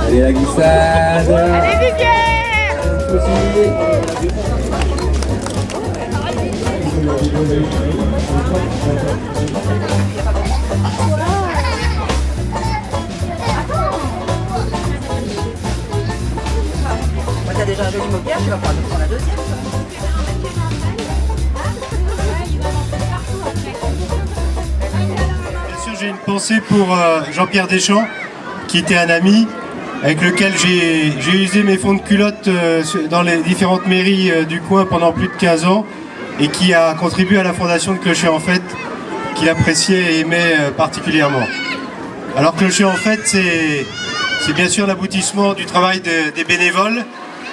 Allez, la glissade. Allez, Vivière. T'as déjà un joli moqueur, tu vas pouvoir prendre la deuxième. Bien sûr, j'ai une pensée pour Jean-Pierre Deschamps, qui était un ami, avec lequel j'ai usé mes fonds de culotte dans les différentes mairies du coin pendant plus de 15 ans, et qui a contribué à la fondation de Clocher en Fête, qu'il appréciait et aimait particulièrement. Alors Clocher en Fête, c'est bien sûr l'aboutissement du travail des bénévoles,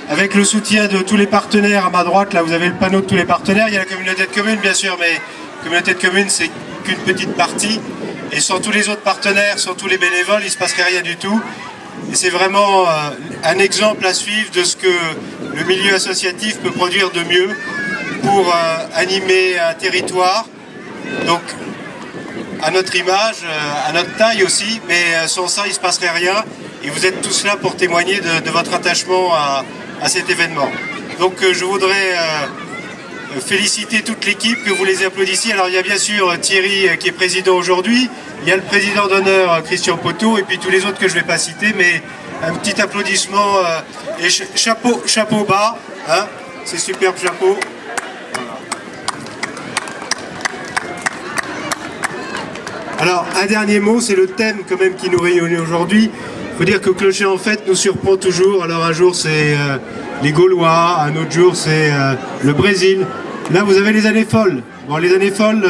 avec le soutien de tous les partenaires. À ma droite, là vous avez le panneau de tous les partenaires. Il y a la communauté de communes bien sûr, mais la communauté de communes c'est qu'une petite partie. Et sans tous les autres partenaires, sans tous les bénévoles, il ne se passerait rien du tout. Et c'est vraiment un exemple à suivre de ce que le milieu associatif peut produire de mieux pour animer un territoire. Donc à notre image, à notre taille aussi, mais sans ça il ne se passerait rien. Et vous êtes tous là pour témoigner de votre attachement à cet événement. Donc je voudrais féliciter toute l'équipe, que vous les applaudissiez. Alors il y a bien sûr Thierry qui est président aujourd'hui, il y a le président d'honneur Christian Poteau et puis tous les autres que je ne vais pas citer, mais un petit applaudissement et chapeau bas, hein, c'est superbe chapeau. Alors un dernier mot, c'est le thème quand même qui nous réunit aujourd'hui. Il faut dire que Clocher en Fête nous surprend toujours. Alors un jour c'est les Gaulois, un autre jour c'est le Brésil. Là vous avez les années folles. Bon, les années folles,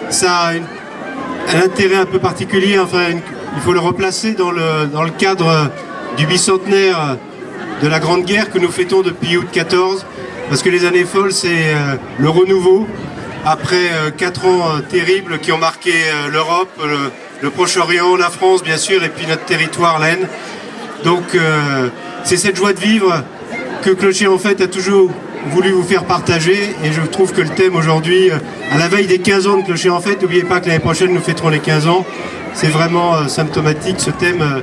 ça a un intérêt un peu particulier. Enfin, il faut le replacer dans le cadre du bicentenaire de la Grande Guerre que nous fêtons depuis août 14. Parce que les années folles, c'est le renouveau après 4 ans terribles qui ont marqué l'Europe, le Proche-Orient, la France bien sûr, et puis notre territoire, l'Aisne. Donc c'est cette joie de vivre que Clocher en Fête a toujours voulu vous faire partager, et je trouve que le thème aujourd'hui, à la veille des 15 ans de Clocher en Fête, n'oubliez pas que l'année prochaine nous fêterons les 15 ans, c'est vraiment symptomatique ce thème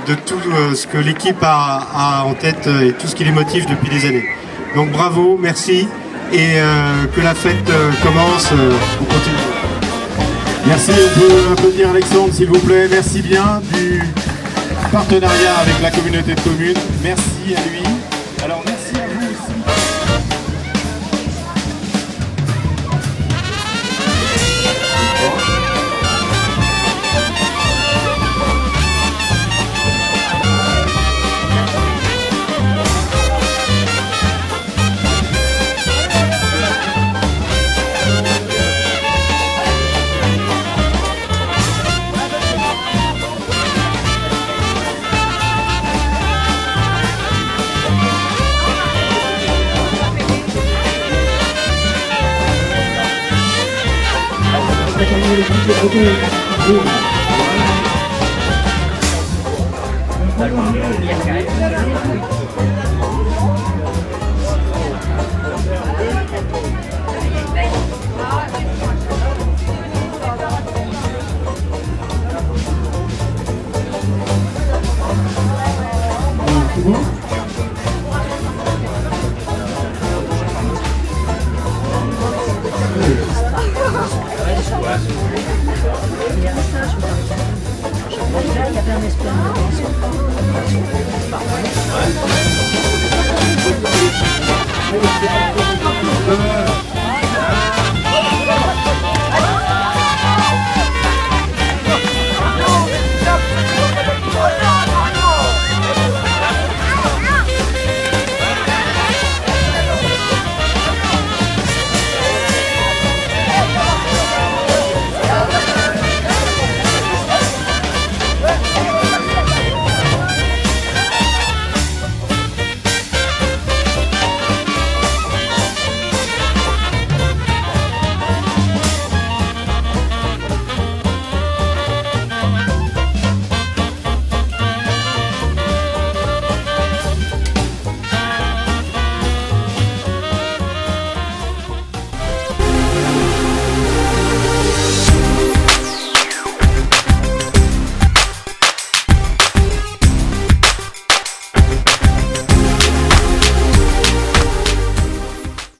de tout ce que l'équipe a en tête et tout ce qui les motive depuis des années. Donc bravo, merci, et que la fête commence, on continue. Merci, on peut applaudir Alexandre s'il vous plaît. Merci bien du partenariat avec la communauté de communes. Merci à lui. Alors merci à vous aussi. Il y a un